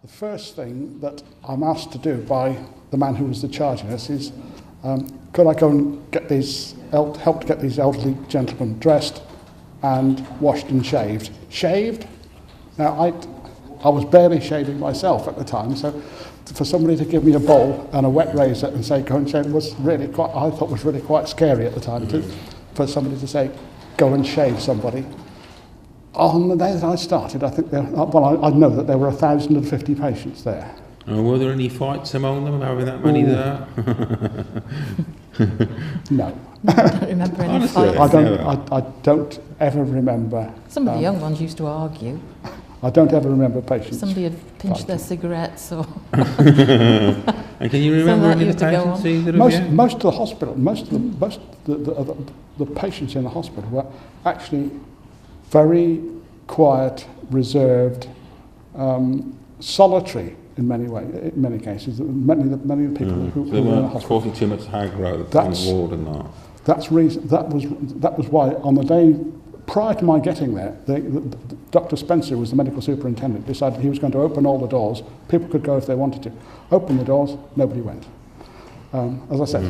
the first thing that I'm asked to do by the man who was the charge nurse is, could I go and get help to get these elderly gentlemen dressed and washed and shaved? Shaved? Now, I was barely shaving myself at the time, so for somebody to give me a bowl and a wet razor and say go and shave was really quite scary at the time. For somebody to say go and shave somebody. On the day that I started, I think I know that there were 1,050 patients there. Were there any fights among them, having that many there? No. I don't remember any fights. I don't ever remember. Some of the young ones used to argue. I don't ever remember patients. Somebody had pinched their cigarettes or... And can you remember any of the patients either? Most of the hospital, most of the patients in the hospital were actually very quiet, reserved, solitary in many cases. Many of the people who were in the hospital. Causing too much aggro on the ward and that. That was why on the day prior to my getting there, Dr. Spencer was the medical superintendent, decided he was going to open all the doors. People could go if they wanted to. Open the doors, nobody went. As I said,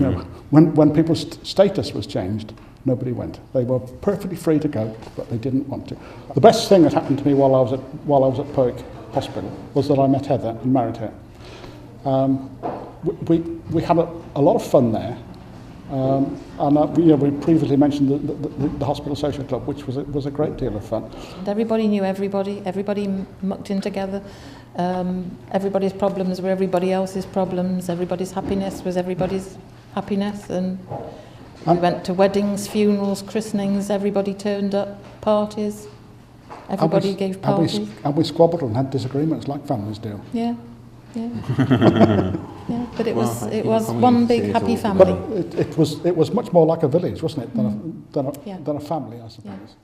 when people's status was changed, nobody went. They were perfectly free to go, but they didn't want to. The best thing that happened to me while I was at Powick Hospital was that I met Heather and married her. We had a lot of fun there. We previously mentioned the Hospital Social Club, which was a great deal of fun. Everybody knew everybody. Everybody mucked in together. Everybody's problems were everybody else's problems. Everybody's happiness was everybody's happiness. And we went to weddings, funerals, christenings. Everybody turned up. Parties. Everybody gave parties. And we squabbled and had disagreements like families do. Yeah. Yeah, but it was one big happy family. But it was much more like a village, wasn't it, than a family, I suppose. Yeah.